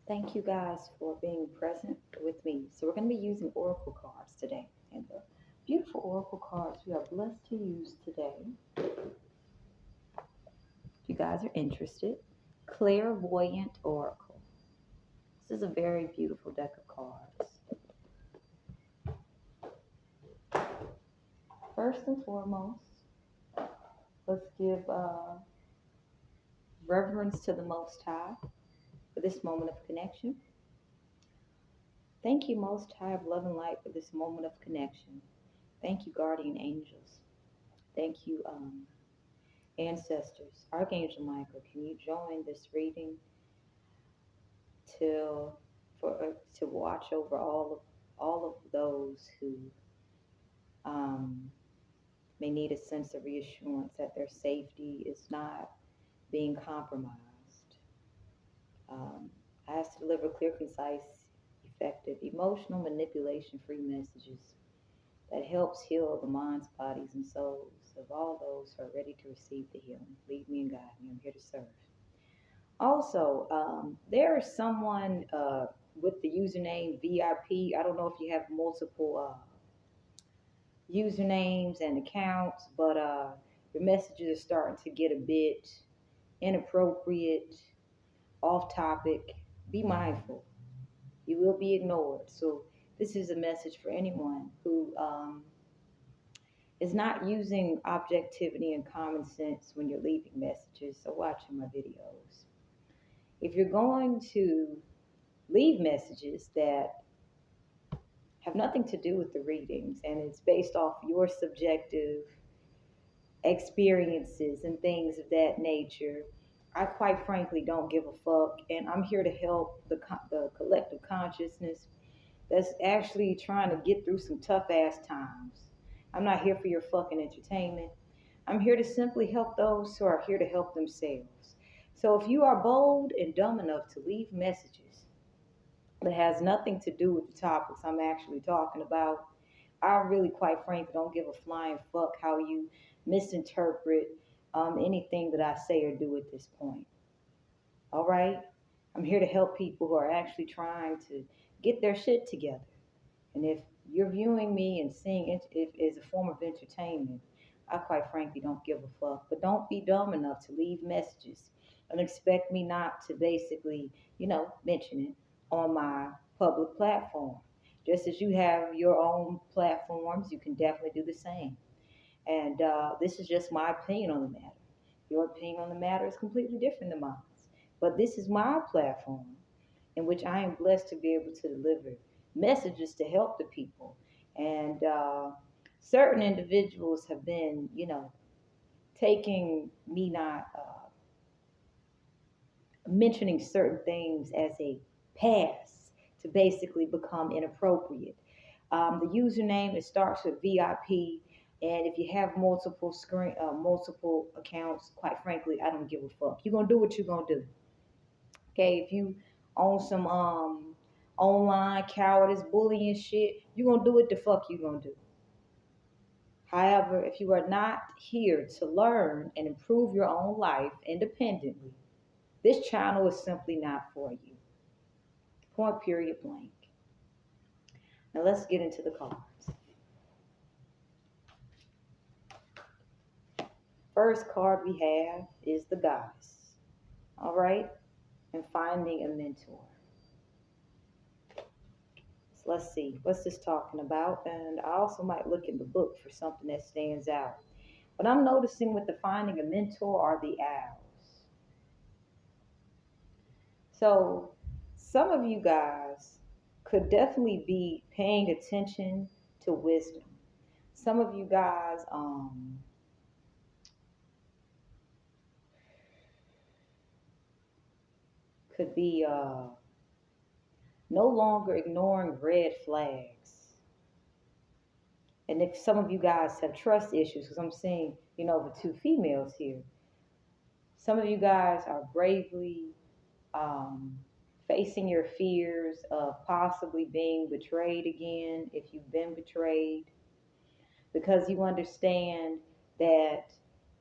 Thank you guys for being present with me. So we're going to be using oracle cards today. And the beautiful oracle cards we are blessed to use today, if you guys are interested, Clairvoyant Oracle. This is a very beautiful deck of cards. First and foremost, let's give reverence to the Most High for this moment of connection. Thank you, Most High of Love and Light, for this moment of connection. Thank you, guardian angels. Thank you, ancestors. Archangel Michael, can you join this reading till to watch over all of those who um, may need a sense of reassurance that their safety is not being compromised. Um, I ask to deliver clear, concise, effective, emotional manipulation-free messages that helps heal the minds, bodies, and souls of all those who are ready to receive the healing. Lead me and guide me. I'm here to serve. Also, there is someone with the username VIP. I don't know if you have multiple usernames and accounts, but your messages are starting to get a bit inappropriate, off topic. Be mindful. You will be ignored. So this is a message for anyone who is not using objectivity and common sense when you're leaving messages or watching my videos. If you're going to leave messages that have nothing to do with the readings and it's based off your subjective experiences and things of that nature, I quite frankly don't give a fuck, and I'm here to help the collective consciousness that's actually trying to get through some tough ass times. I'm not here for your fucking entertainment. I'm here to simply help those who are here to help themselves. So if you are bold and dumb enough to leave messages that has nothing to do with the topics I'm actually talking about, I really, quite frankly, don't give a flying fuck how you misinterpret anything that I say or do at this point. All right? I'm here to help people who are actually trying to get their shit together. And if you're viewing me and seeing it as a form of entertainment, I quite frankly don't give a fuck. But don't be dumb enough to leave messages and expect me not to basically, mention it on my public platform. Just as you have your own platforms, you can definitely do the same. And this is just my opinion on the matter. Your opinion on the matter is completely different than mine. But this is my platform in which I am blessed to be able to deliver messages to help the people. And certain individuals have been, taking me not mentioning certain things as a pass to basically become inappropriate. The username, it starts with VIP. And if you have multiple accounts, quite frankly, I don't give a fuck. You're gonna do what you're gonna do. Okay, if you own some online cowardice, bullying shit, you're gonna do what the fuck you gonna do. However, if you are not here to learn and improve your own life independently, this channel is simply not for you. Point period blank. Now let's get into the cards. First card we have is the Goddess. All right, and finding a mentor. So let's see, what's this talking about? And I also might look in the book for something that stands out. But I'm noticing with the finding a mentor are the owls. So some of you guys could definitely be paying attention to wisdom. Some of you guys could be no longer ignoring red flags. And if some of you guys have trust issues, because I'm seeing, the two females here, some of you guys are bravely um, facing your fears of possibly being betrayed again if you've been betrayed, because you understand that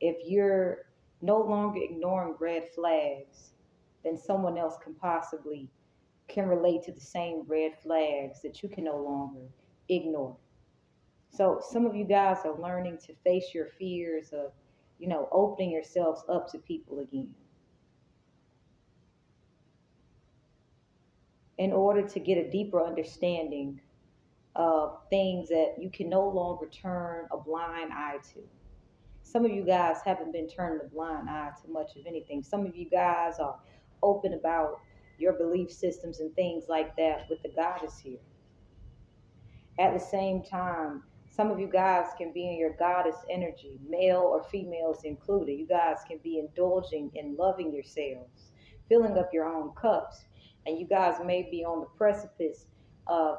if you're no longer ignoring red flags, then someone else can possibly can relate to the same red flags that you can no longer ignore. So some of you guys are learning to face your fears of, opening yourselves up to people again in order to get a deeper understanding of things that you can no longer turn a blind eye to. Some of you guys haven't been turning a blind eye to much of anything. Some of you guys are open about your belief systems and things like that with the goddess here. At the same time, some of you guys can be in your goddess energy, male or females included. You guys can be indulging in loving yourselves, filling up your own cups. And you guys may be on the precipice of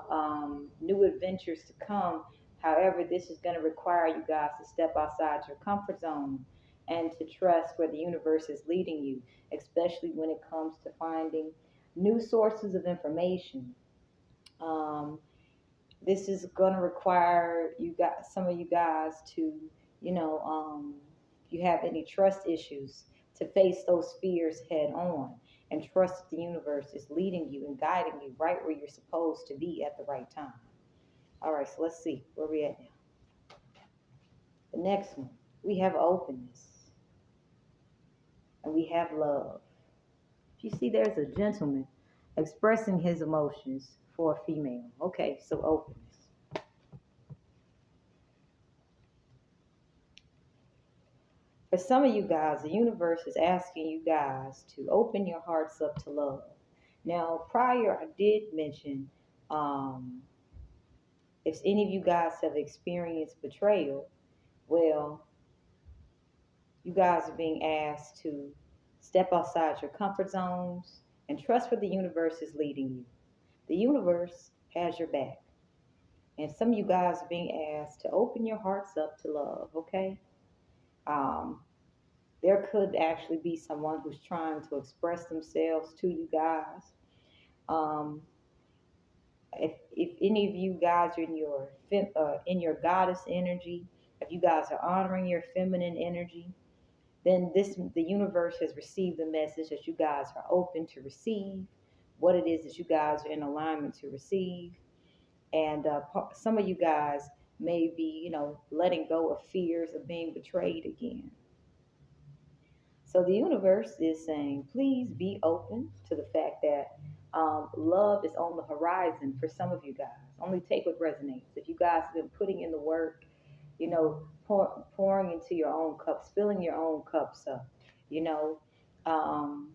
new adventures to come. However, this is going to require you guys to step outside your comfort zone and to trust where the universe is leading you, especially when it comes to finding new sources of information. Um, this is going to require some of you guys to, if you have any trust issues, to face those fears head on and trust that the universe is leading you and guiding you right where you're supposed to be at the right time. All right, so let's see where we at now. The next one, we have openness and we have love. You see, there's a gentleman expressing his emotions for a female. Okay, so openness. For some of you guys, the universe is asking you guys to open your hearts up to love. Now, prior, I did mention if any of you guys have experienced betrayal, well, you guys are being asked to step outside your comfort zones and trust where the universe is leading you. The universe has your back. And some of you guys are being asked to open your hearts up to love, okay? Um, there could actually be someone who's trying to express themselves to you guys. Um, if any of you guys are in your goddess energy, if you guys are honoring your feminine energy, then the universe has received the message that you guys are open to receive what it is that you guys are in alignment to receive. And some of you guys may be, letting go of fears of being betrayed again. So the universe is saying, please be open to the fact that love is on the horizon for some of you guys. Only take what resonates. If you guys have been putting in the work, pouring into your own cups, filling your own cups up, you know, um,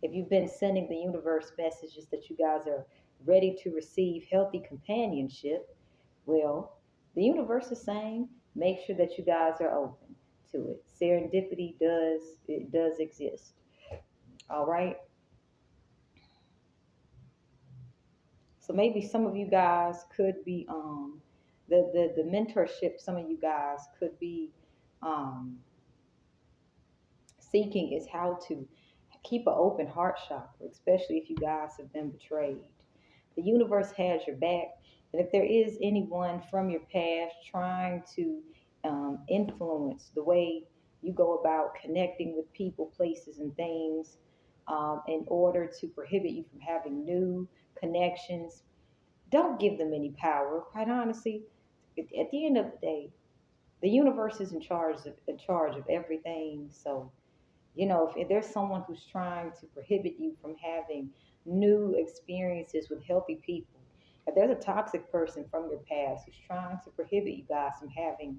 if you've been sending the universe messages that you guys are ready to receive healthy companionship, well, the universe is saying, make sure that you guys are open to it. Serendipity does exist. All right. So maybe some of you guys could be the mentorship some of you guys could be um seeking is how to keep an open heart chakra, especially if you guys have been betrayed. The universe has your back. And if there is anyone from your past trying to influence the way you go about connecting with people, places, and things in order to prohibit you from having new connections, don't give them any power. Quite honestly, at the end of the day, the universe is in charge of everything. So if there's someone who's trying to prohibit you from having new experiences with healthy people, if there's a toxic person from your past who's trying to prohibit you guys from having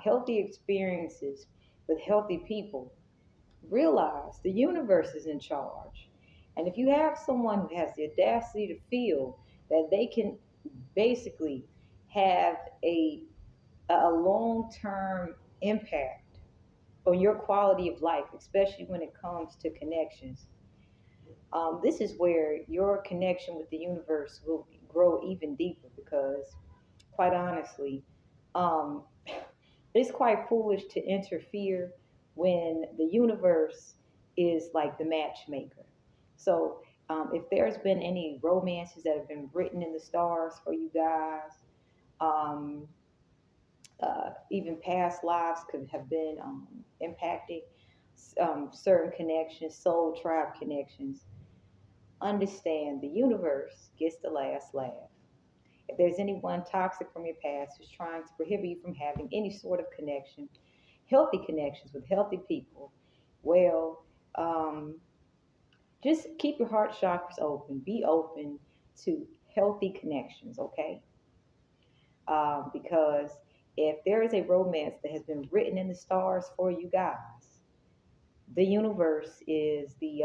healthy experiences with healthy people, realize the universe is in charge. And if you have someone who has the audacity to feel that they can basically have a long-term impact on your quality of life, especially when it comes to connections. This is where your connection with the universe will grow even deeper because, quite honestly, um, it's quite foolish to interfere when the universe is like the matchmaker. So, if there's been any romances that have been written in the stars for you guys, um, even past lives could have been impacted, certain connections, soul tribe connections. Understand the universe gets the last laugh. If there's anyone toxic from your past who's trying to prohibit you from having any sort of connection, healthy connections with healthy people, well, um, just keep your heart chakras open. Be open to healthy connections, okay? Because if there is a romance that has been written in the stars for you guys, the universe is the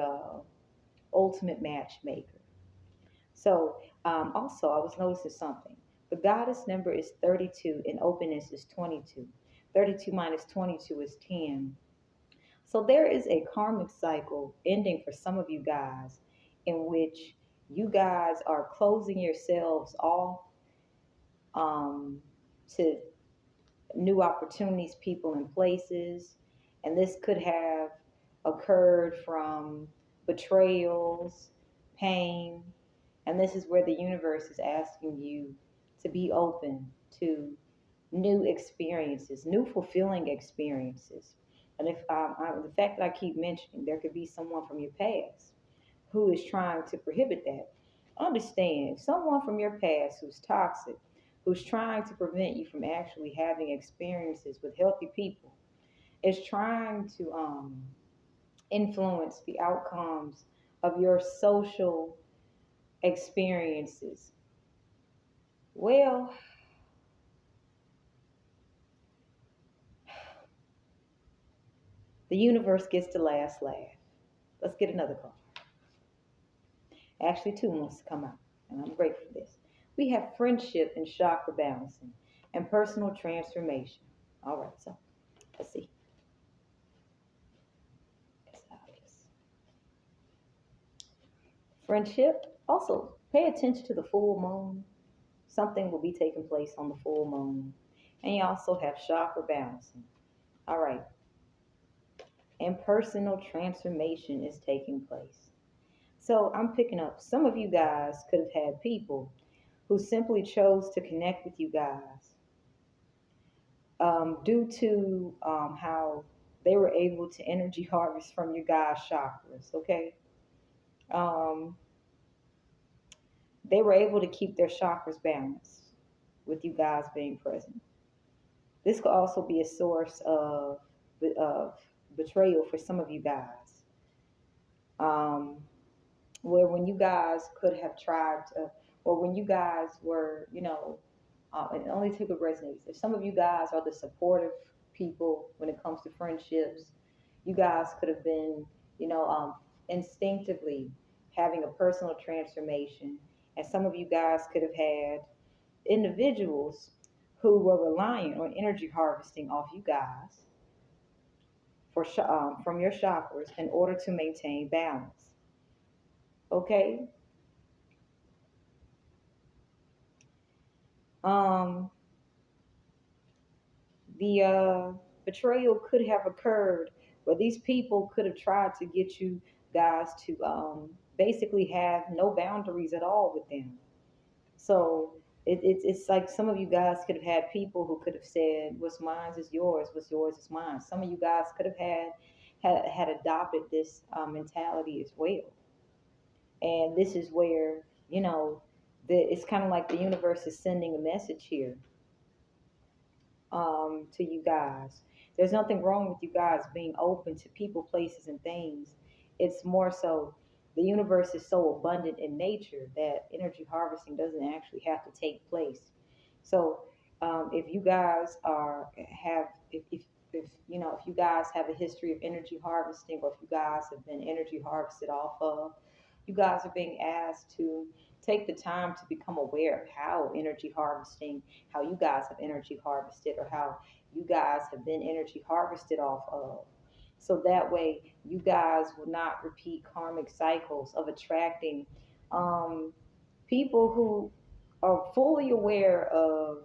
ultimate matchmaker. So, also, I was noticing something. The goddess number is 32 and openness is 22. 32 minus 22 is 10. So, there is a karmic cycle ending for some of you guys in which you guys are closing yourselves off um, to new opportunities, people, and places. And this could have occurred from betrayals, pain. And this is where the universe is asking you to be open to new experiences, new fulfilling experiences. And if the fact that I keep mentioning there could be someone from your past who is trying to prohibit that, understand someone from your past who's toxic, who's trying to prevent you from actually having experiences with healthy people, is trying to influence the outcomes of your social experiences. Well, the universe gets the last laugh. Let's get another call. Actually, two wants to come out, and I'm grateful for this. We have friendship and chakra balancing and personal transformation. All right, so let's see. Friendship. Also, pay attention to the full moon. Something will be taking place on the full moon. And you also have chakra balancing. All right. And personal transformation is taking place. So I'm picking up some of you guys could have had people who simply chose to connect with you guys due to how they were able to energy harvest from your guys' chakras, okay? Um, they were able to keep their chakras balanced with you guys being present. This could also be a source of betrayal for some of you guys. Um, where when you guys could have tried to, or when you guys were, and only take what resonates. If some of you guys are the supportive people when it comes to friendships, you guys could have been, instinctively having a personal transformation. And some of you guys could have had individuals who were relying on energy harvesting off you guys from your chakras in order to maintain balance. Okay. Um, the betrayal could have occurred where these people could have tried to get you guys to basically have no boundaries at all with them. So it's like some of you guys could have had people who could have said, "What's mine is yours. What's yours is mine." Some of you guys could have had adopted this mentality as well. And this is where it's kind of like the universe is sending a message here to you guys. There's nothing wrong with you guys being open to people, places, and things. It's more so the universe is so abundant in nature that energy harvesting doesn't actually have to take place. So if you guys if you guys have a history of energy harvesting, or if you guys have been energy harvested off of, you guys are being asked to take the time to become aware of how energy harvesting, how you guys have energy harvested, or how you guys have been energy harvested off of. So that way, you guys will not repeat karmic cycles of attracting um, people who are fully aware of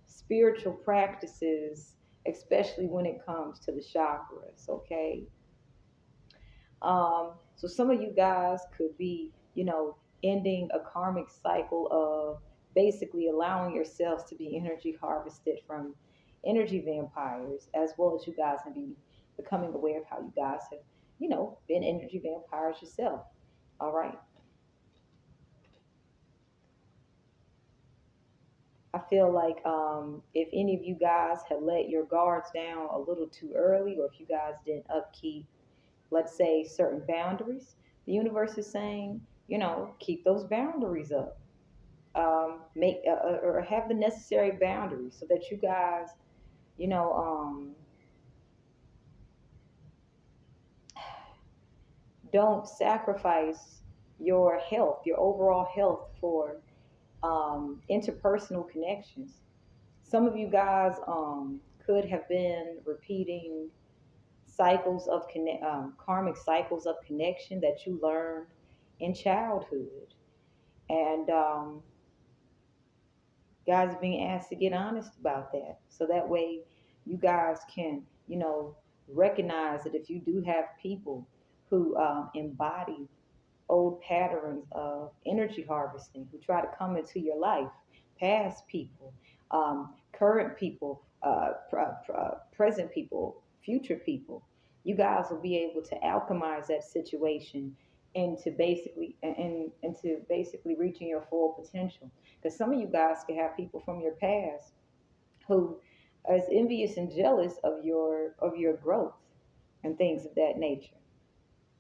spiritual practices, especially when it comes to the chakras, okay? So some of you guys could be, ending a karmic cycle of basically allowing yourselves to be energy harvested from energy vampires, as well as you guys can be becoming aware of how you guys have, been energy vampires yourself. All right. I feel like if any of you guys had let your guards down a little too early, or if you guys didn't upkeep, let's say, certain boundaries, the universe is saying, keep those boundaries up. Make or have the necessary boundaries so that you guys, you know, don't sacrifice your health, your overall health, for interpersonal connections. Some of you guys could have been repeating cycles of karmic cycles of connection that you learned in childhood, and guys are being asked to get honest about that, so that way you guys can, recognize that if you do have people who embody old patterns of energy harvesting, who try to come into your life, past people, current people, present people, future people, you guys will be able to alchemize that situation into basically reaching your full potential. Because some of you guys can have people from your past who is envious and jealous of your growth and things of that nature.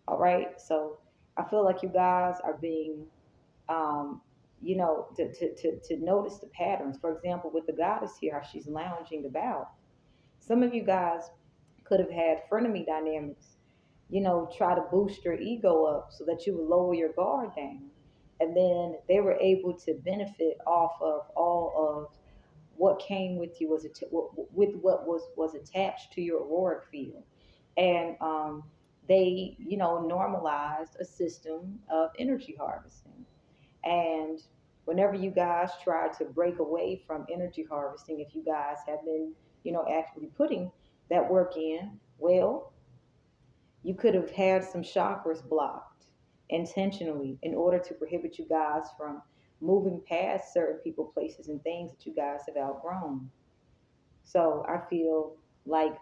All right, so I feel like you guys are being, to notice the patterns. For example, with the goddess here, how she's lounging about. Some of you guys could have had frenemy dynamics, try to boost your ego up so that you would lower your guard down. And then they were able to benefit off of all of what came with you, with what was attached to your auric field. And they, normalized a system of energy harvesting. And whenever you guys try to break away from energy harvesting, if you guys have been, actually putting that work in, well, you could have had some chakras blocked intentionally in order to prohibit you guys from moving past certain people, places, and things that you guys have outgrown. So I feel like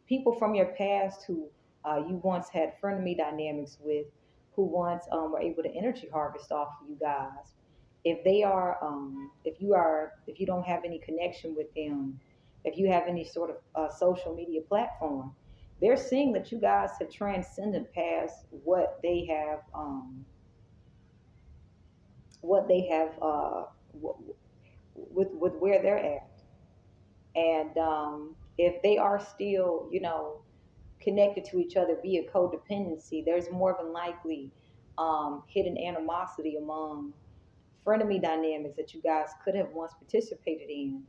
people from your past who you once had frenemy dynamics with, who once were able to energy harvest off of you guys, if they are, if you don't have any connection with them, if you have any sort of social media platform, they're seeing that you guys have transcended past what they have with where they're at. And if they are still, connected to each other via codependency, there's more than likely hidden animosity among frenemy dynamics that you guys could have once participated in,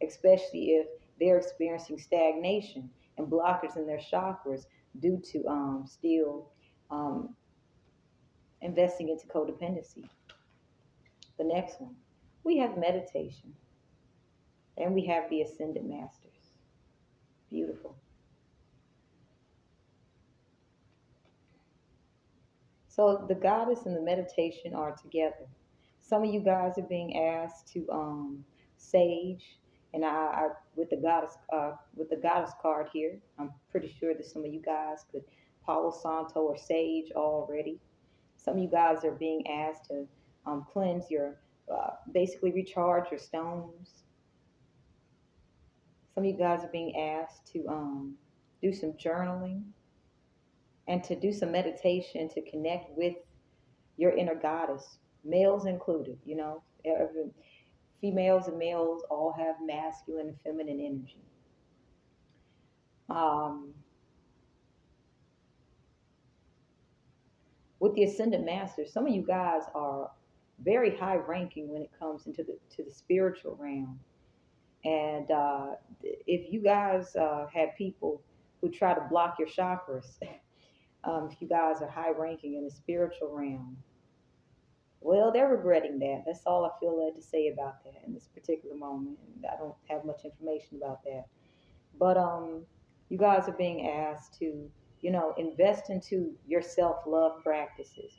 especially if they're experiencing stagnation and blockers in their chakras due to still um, investing into codependency. The next one, we have meditation, and we have the ascended masters. Beautiful. So the goddess and the meditation are together. Some of you guys are being asked to sage, and I with the goddess card here, I'm pretty sure that some of you guys could Palo Santo or sage already. Some of you guys are being asked to cleanse your, basically recharge your stones. Some of you guys are being asked to do some journaling and to do some meditation to connect with your inner goddess, males included. Females and males all have masculine and feminine energy. Um, with the ascendant masters, some of you guys are very high ranking when it comes into the spiritual realm. And if you guys have people who try to block your chakras, if you guys are high ranking in the spiritual realm, well, they're regretting that. That's all I feel led to say about that in this particular moment. I don't have much information about that. But you guys are being asked to, invest into your self-love practices.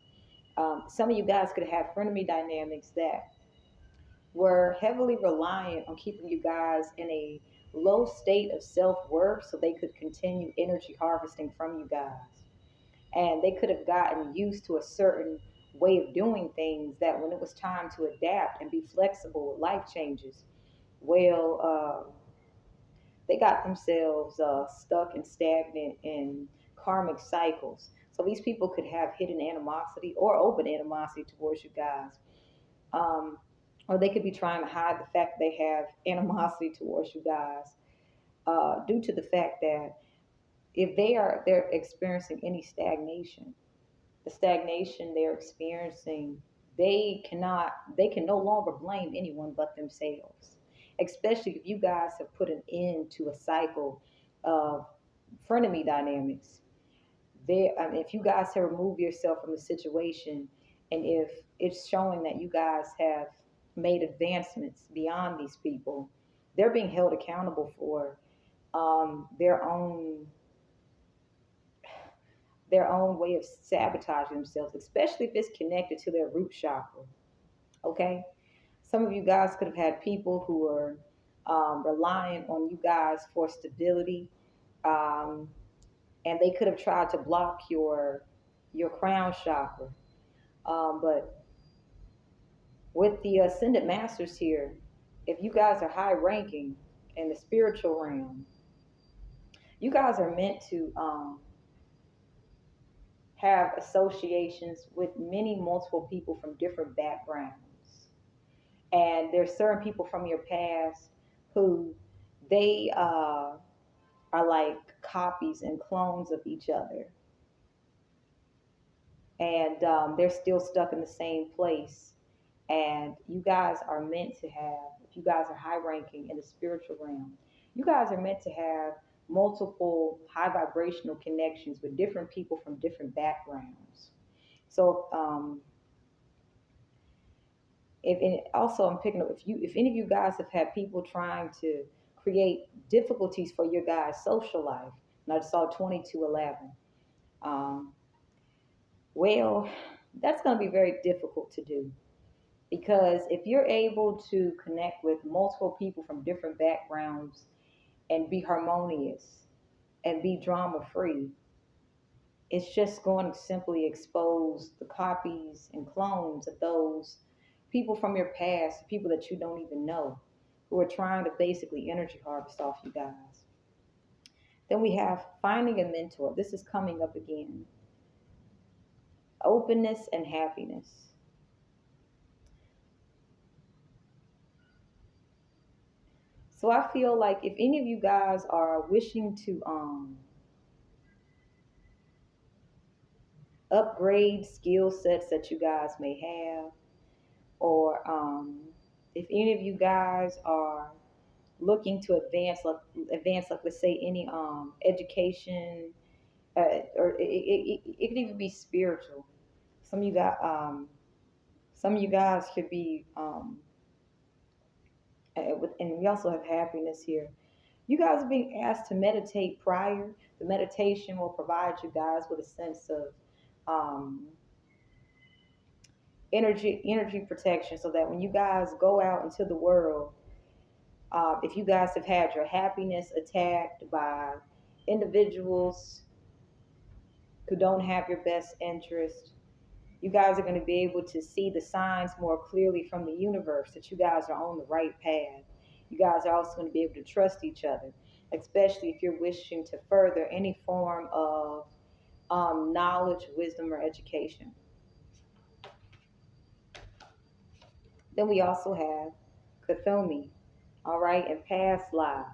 Some of you guys could have frenemy dynamics that were heavily reliant on keeping you guys in a low state of self-worth so they could continue energy harvesting from you guys. and they could have gotten used to a certain way of doing things, that when it was time to adapt and be flexible with life changes, well, they got themselves stuck and stagnant in karmic cycles. So these people could have hidden animosity or open animosity towards you guys. Um, or they could be trying to hide the fact they have animosity towards you guys, due to the fact that if they're experiencing any stagnation, the stagnation they're experiencing, they can no longer blame anyone but themselves. Especially if you guys have put an end to a cycle of frenemy dynamics. I mean, if you guys have removed yourself from the situation, and if it's showing that you guys have made advancements beyond these people, they're being held accountable for their own way of sabotaging themselves, especially if it's connected to their root chakra. Okay, some of you guys could have had people who are relying on you guys for stability, um, and they could have tried to block your crown chakra. But with the ascended masters here, if you guys are high ranking in the spiritual realm, you guys are meant to have associations with many multiple people from different backgrounds. And there's certain people from your past who they are like copies and clones of each other. And they're still stuck in the same place. And you guys are meant to have, if you guys are high ranking in the spiritual realm, you guys are meant to have multiple high vibrational connections with different people from different backgrounds. So if and also I'm picking up, if any of you guys have had people trying to create difficulties for your guys' social life, and I saw 2211. Um, well, that's going to be very difficult to do, because if you're able to connect with multiple people from different backgrounds and be harmonious and be drama free, it's just going to simply expose the copies and clones of those people from your past, people that you don't even know, who are trying to basically energy harvest off you guys. Then we have finding a mentor. This is coming up again. Openness and happiness. So I feel like if any of you guys are wishing to upgrade skill sets that you guys may have, or if any of you guys are looking to advance, like let's say any education, or it could even be spiritual. Some of you got some of you guys could be and we also have happiness here. You guys are being asked to meditate prior. The meditation will provide you guys with a sense of um, energy protection, so that when you guys go out into the world, if you guys have had your happiness attacked by individuals who don't have your best interest, you guys are going to be able to see the signs more clearly from the universe that you guys are on the right path. You guys are also going to be able to trust each other, especially if you're wishing to further any form of knowledge, wisdom, or education. Then we also have Kathomi, all right, and past lives.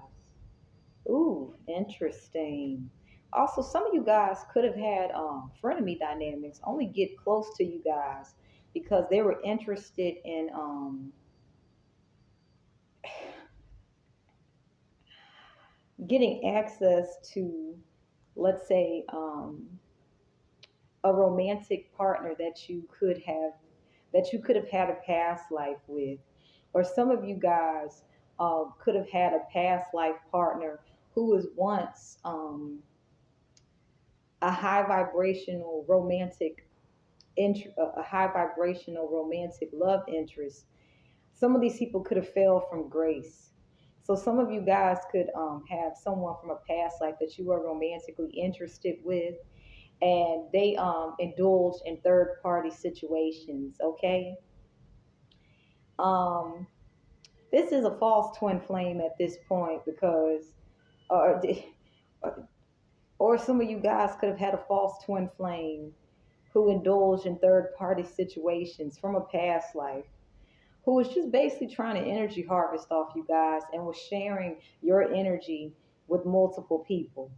Ooh, interesting. Also, some of you guys could have had frenemy dynamics only get close to you guys because they were interested in getting access to, let's say, a romantic partner that you could have had a past life with, or some of you guys could have had a past life partner who was once a high vibrational romantic a high vibrational romantic love interest. Some of these people could have fell from grace. So some of you guys could have someone from a past life that you were romantically interested with, and they indulge in third party situations. Okay. Um, this is a false twin flame at this point because, or, or some of you guys could have had a false twin flame who indulged in third party situations from a past life, who was just basically trying to energy harvest off you guys and was sharing your energy with multiple people.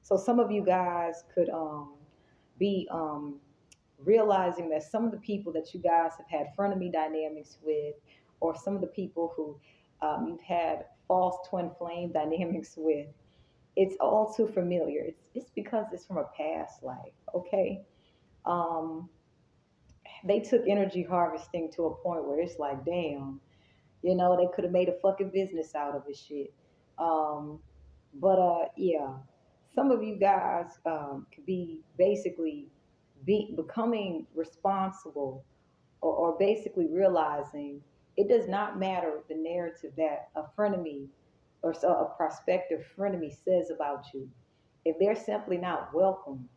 So some of you guys could be realizing that some of the people that you guys have had frenemy dynamics with, or some of the people who you've had false twin flame dynamics with, it's all too familiar. It's because it's from a past life, okay? Um, they took energy harvesting to a point where it's like, damn, they could have made a fucking business out of this shit. Um, but yeah, some of you guys could be basically becoming responsible, or basically realizing it does not matter the narrative that a frenemy or a prospective frenemy says about you. If they're simply not welcome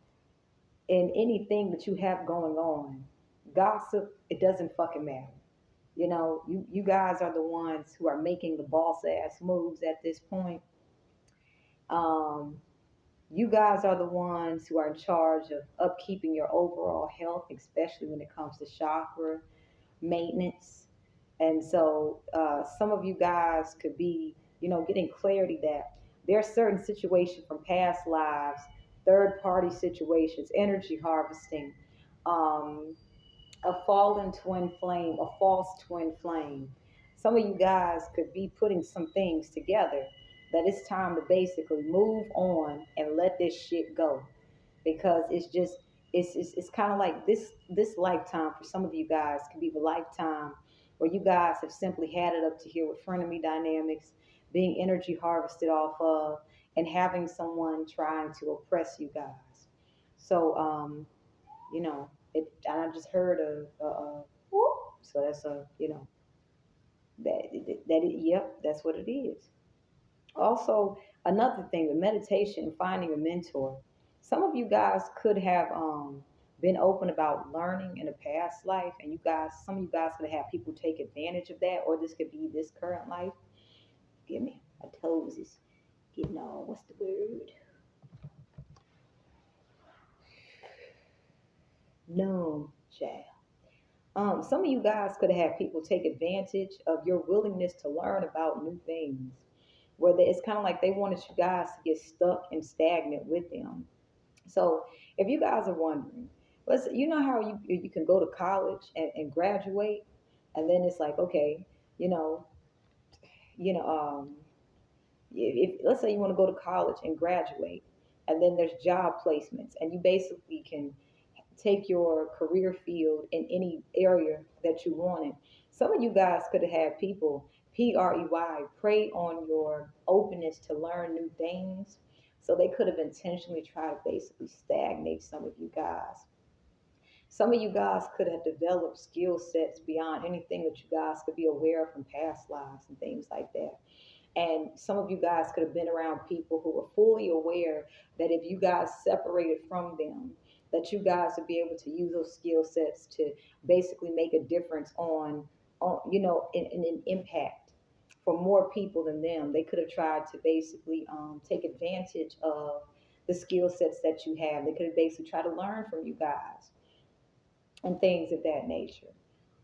in anything that you have going on, gossip, it doesn't fucking matter. You guys are the ones who are making the boss ass moves at this point. Um, you guys are the ones who are in charge of upkeeping your overall health, especially when it comes to chakra maintenance. And so some of you guys could be, getting clarity that there are certain situations from past lives, third party situations, energy harvesting, um, a fallen twin flame, a false twin flame. Some of you guys could be putting some things together that it's time to basically move on and let this shit go, because it's kind of like this lifetime for some of you guys could be the lifetime where you guys have simply had it up to here with frenemy dynamics, being energy harvested off of, and having someone trying to oppress you guys. So and I just heard of whoop. So that's yep, that's what it is. Also, another thing, the meditation, finding a mentor. Some of you guys could have been open about learning in a past life, and some of you guys could have people take advantage of that, or this could be this current life. Give me, my toes is getting all, what's the word? No, child. Some of you guys could have people take advantage of your willingness to learn about new things, where it's kind of like they wanted you guys to get stuck and stagnant with them. So if you guys are wondering, you know how you can go to college and graduate, and then it's like, okay, you know, you know, if let's say you want to go to college and graduate, and then there's job placements, and you basically can take your career field in any area that you wanted. Some of you guys could have had people, prey on your openness to learn new things. So they could have intentionally tried to basically stagnate some of you guys. Some of you guys could have developed skill sets beyond anything that you guys could be aware of from past lives and things like that. And some of you guys could have been around people who were fully aware that if you guys separated from them, that you guys would be able to use those skill sets to basically make a difference in an impact for more people than them. They could have tried to basically take advantage of the skill sets that you have. They could have basically tried to learn from you guys and things of that nature.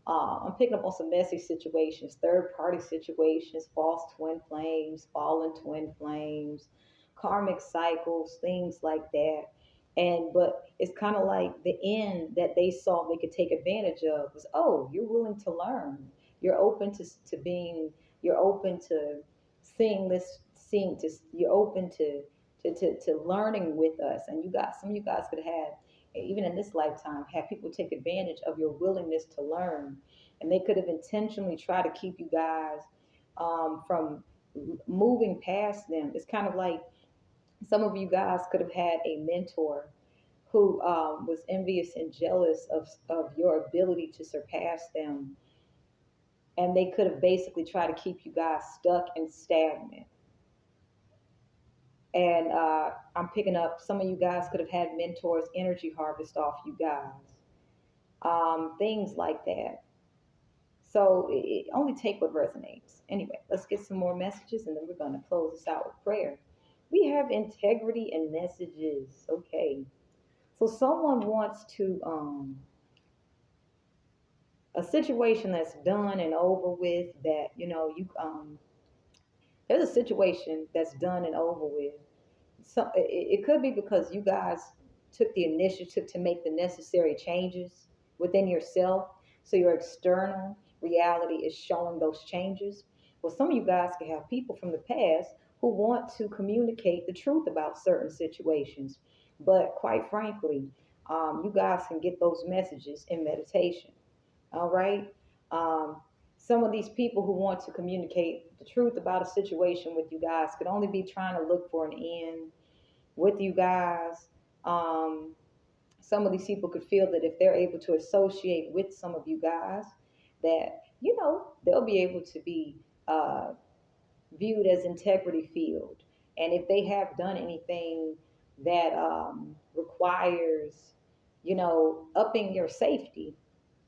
I'm picking up on some messy situations, third party situations, false twin flames, fallen twin flames, karmic cycles, things like that. But it's kind of like the end that they saw they could take advantage of was, oh, you're willing to learn. You're open to being, you're open to you're open to learning with us. And some of you guys could have, even in this lifetime, have people take advantage of your willingness to learn, and they could have intentionally tried to keep you guys from moving past them. It's kind of like some of you guys could have had a mentor who was envious and jealous of your ability to surpass them, and they could have basically tried to keep you guys stuck and stagnant. And I'm picking up some of you guys could have had mentors energy harvest off you guys, things like that. So it only take what resonates. Anyway, let's get some more messages and then we're going to close this out with prayer. We have integrity and messages. Okay. So someone wants to a situation that's done and over with, that you there's a situation that's done and over with. So it could be because you guys took the initiative to make the necessary changes within yourself. So your external reality is showing those changes. Well, some of you guys can have people from the past who want to communicate the truth about certain situations. But quite frankly, you guys can get those messages in meditation. All right. Um, some of these people who want to communicate the truth about a situation with you guys could only be trying to look for an end with you guys. Um, some of these people could feel that if they're able to associate with some of you guys, that they'll be able to be viewed as integrity field. And if they have done anything that requires, upping your safety,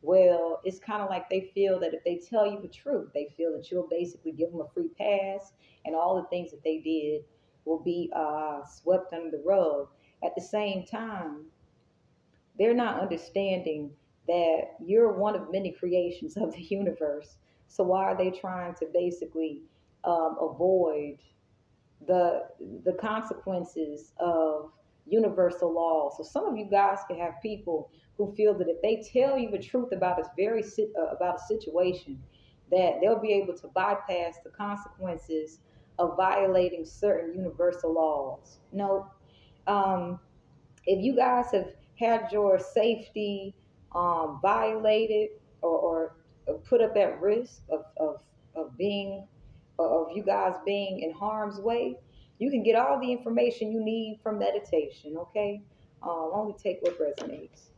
well, it's kind of like they feel that if they tell you the truth, they feel that you'll basically give them a free pass, and all the things that they did will be swept under the rug. At the same time, they're not understanding that you're one of many creations of the universe. So why are they trying to basically avoid the the consequences of universal law? So some of you guys can have people who feel that if they tell you the truth about about a situation, that they'll be able to bypass the consequences of violating certain universal laws. No, um, if you guys have had your safety violated, or put up at risk of being of you guys being in harm's way, you can get all the information you need from meditation. Okay, only take what resonates.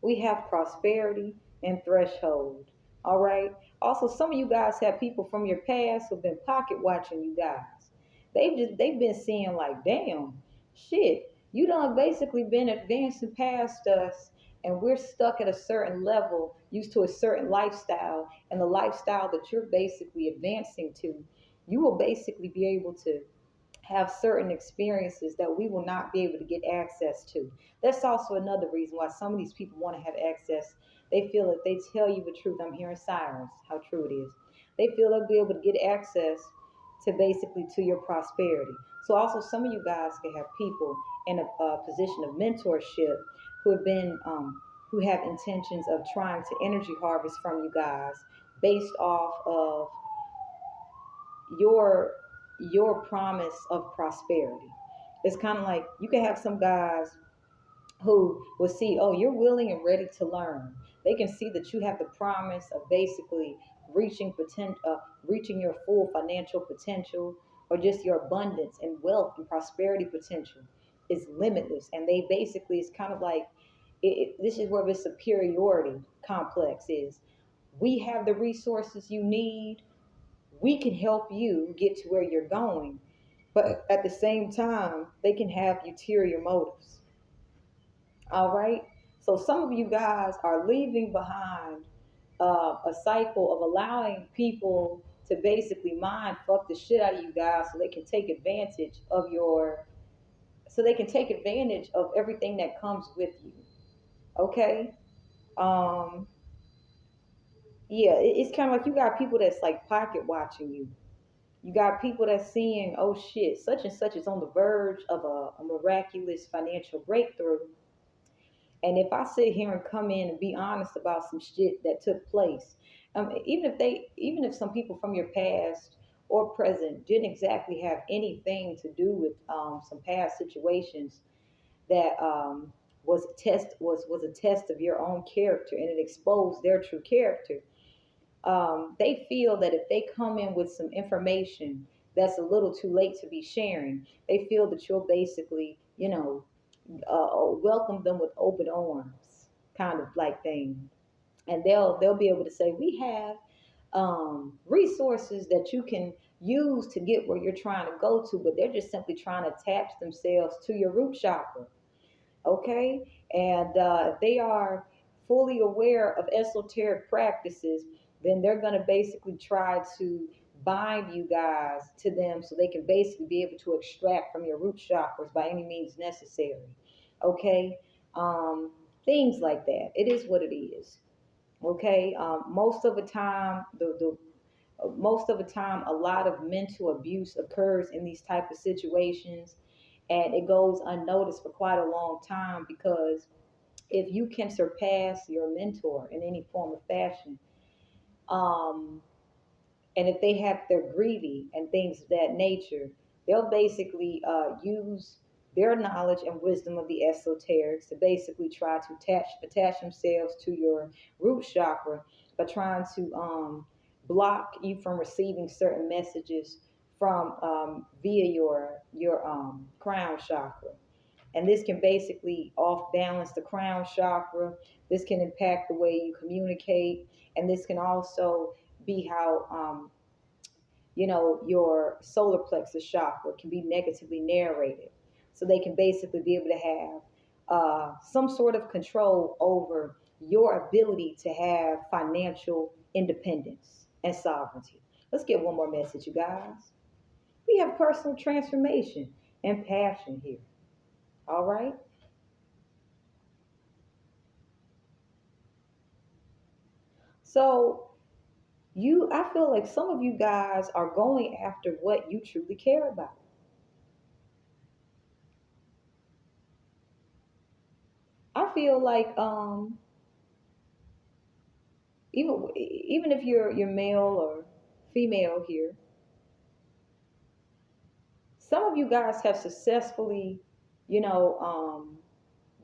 We have prosperity and threshold. All right. Also, some of you guys have people from your past who've been pocket watching you guys. They've been seeing like, damn, shit, you done basically been advancing past us, and we're stuck at a certain level, used to a certain lifestyle, and the lifestyle that you're basically advancing to, you will basically be able to have certain experiences that we will not be able to get access to. That's also another reason why some of these people want to have access. They feel if they tell you the truth, I'm hearing sirens, how true it is. They feel they'll be able to get access to basically to your prosperity. So also some of you guys can have people in a position of mentorship who have been who have intentions of trying to energy harvest from you guys based off of your your promise of prosperity. It's kind of like you can have some guys who will see, oh, you're willing and ready to learn. They can see that you have the promise of basically reaching your full financial potential, or just your abundance and wealth and prosperity potential is limitless. And they basically, it's kind of like this is where the superiority complex is. We have the resources you need, we can help you get to where you're going, but at the same time, they can have ulterior motives. All right. So some of you guys are leaving behind a cycle of allowing people to basically mind fuck the shit out of you guys, so they can take advantage of everything that comes with you. Okay. Um, yeah, it's kind of like you got people that's like pocket watching you. You got people that's seeing, oh shit, such and such is on the verge of a miraculous financial breakthrough. And if I sit here and come in and be honest about some shit that took place, even if some people from your past or present didn't exactly have anything to do with some past situations that was a test of your own character, and it exposed their true character, they feel that if they come in with some information that's a little too late to be sharing, they feel that you'll basically, welcome them with open arms, kind of like thing. And they'll be able to say, we have resources that you can use to get where you're trying to go to, but they're just simply trying to attach themselves to your root chakra. Okay? And if they are fully aware of esoteric practices, then they're going to basically try to bind you guys to them so they can basically be able to extract from your root chakras by any means necessary. Okay? Um, Things like that. It is what it is. Okay? Most of the time, most of the time, a lot of mental abuse occurs in these type of situations, and it goes unnoticed for quite a long time, because if you can surpass your mentor in any form of fashion, um, and if they have, they're greedy and things of that nature, they'll basically use their knowledge and wisdom of the esoterics to basically try to attach themselves to your root chakra by trying to block you from receiving certain messages from via your crown chakra. And this can basically off balance the crown chakra. This can impact the way you communicate, and this can also be how your solar plexus chakra can be negatively narrated. So they can basically be able to have some sort of control over your ability to have financial independence and sovereignty. Let's get one more message, you guys. We have personal transformation and passion here. All right. So I feel like some of you guys are going after what you truly care about. I feel like even if you're male or female here, some of you guys have successfully, you know,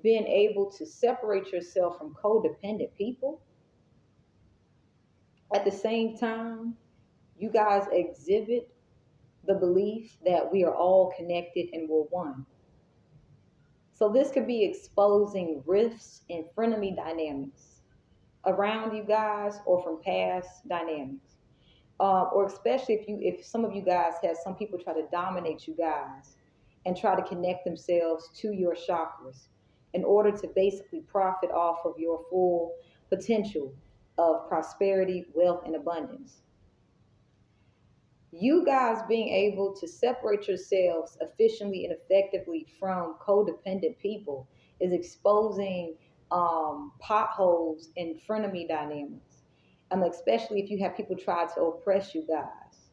been able to separate yourself from codependent people. At the same time, you guys exhibit the belief that we are all connected and we're one. So this could be exposing rifts and frenemy dynamics around you guys or from past dynamics. Or especially if some of you guys have some people try to dominate you guys and try to connect themselves to your chakras in order to basically profit off of your full potential of prosperity, wealth, and abundance. You guys being able to separate yourselves efficiently and effectively from codependent people is exposing potholes in frenemy dynamics. Especially if you have people try to oppress you guys.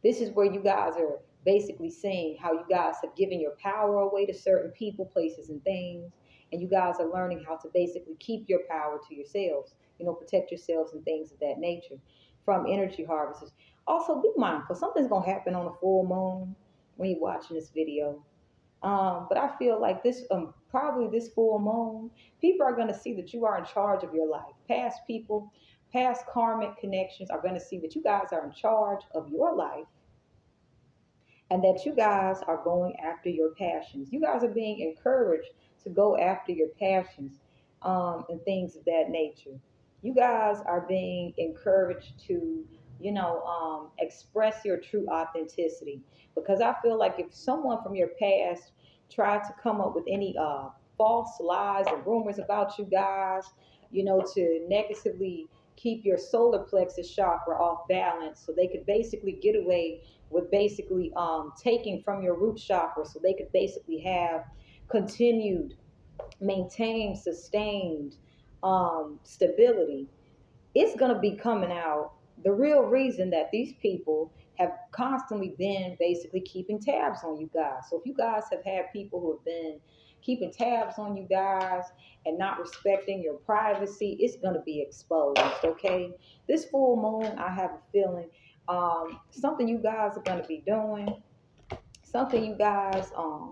This is where you guys are basically seeing how you guys have given your power away to certain people, places, and things. And you guys are learning how to basically keep your power to yourselves, protect yourselves and things of that nature from energy harvests. Also, be mindful. Something's going to happen on a full moon when you're watching this video. But I feel like probably this full moon, people are going to see that you are in charge of your life. Past people, past karmic connections are going to see that you guys are in charge of your life and that you guys are going after your passions. You guys are being encouraged to go after your passions and things of that nature. You guys are being encouraged to, express your true authenticity. Because I feel like if someone from your past tried to come up with any false lies and rumors about you guys, to negatively keep your solar plexus chakra off balance so they could basically get away with basically taking from your root chakra so they could basically have continued, maintained, sustained stability. It's going to be coming out the real reason that these people have constantly been basically keeping tabs on you guys. So if you guys have had people who have been keeping tabs on you guys and not respecting your privacy, it's going to be exposed. Okay, this full moon, I have a feeling something you guys are going to be doing, something you guys are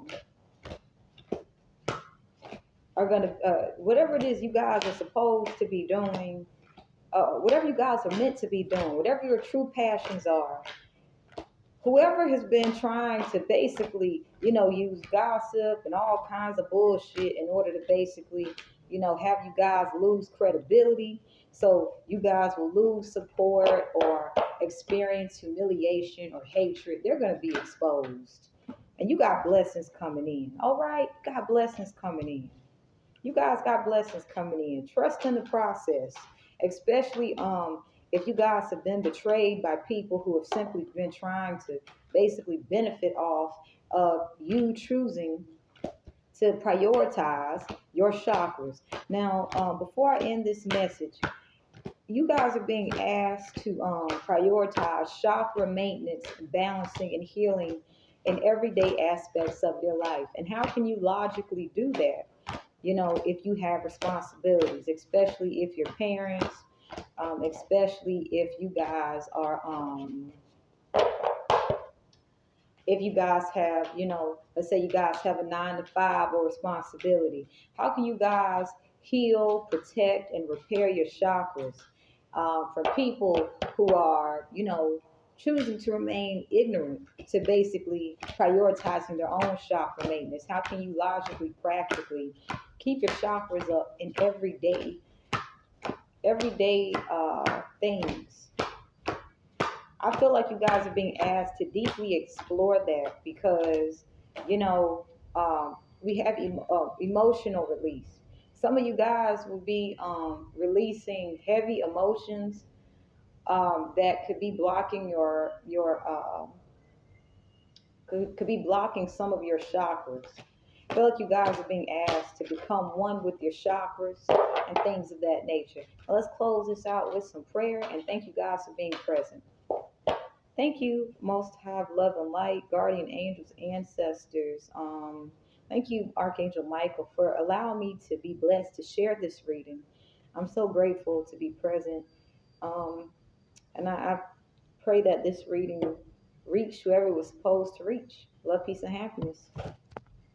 going to whatever it is you guys are supposed to be doing, whatever you guys are meant to be doing, whatever your true passions are. Whoever has been trying to basically, use gossip and all kinds of bullshit in order to basically, have you guys lose credibility. So you guys will lose support, or experience humiliation or hatred, they're going to be exposed. And you got blessings coming in. All right? You got blessings coming in. You guys got blessings coming in. Trust in the process, especially if you guys have been betrayed by people who have simply been trying to basically benefit off of you choosing to prioritize your chakras. Now, before I end this message, you guys are being asked to prioritize chakra maintenance, balancing, and healing in everyday aspects of your life. And how can you logically do that? If you have responsibilities, especially if you're parents, especially if you guys have, let's say you guys have a 9 to 5 or responsibility, how can you guys heal, protect, and repair your chakras from people who are, choosing to remain ignorant to basically prioritizing their own chakra maintenance? How can you logically, practically keep your chakras up in everyday things? I feel like you guys are being asked to deeply explore that because, you know, we have emotional release. Some of you guys will be releasing heavy emotions that could be blocking could be blocking some of your chakras. I feel like you guys are being asked to become one with your chakras and things of that nature. Now let's close this out with some prayer and thank you guys for being present. Thank you, Most High, love and light, guardian angels, ancestors. Thank you, Archangel Michael, for allowing me to be blessed to share this reading. I'm so grateful to be present. Um, and I pray that this reading reached whoever it was supposed to reach. Love, peace, and happiness.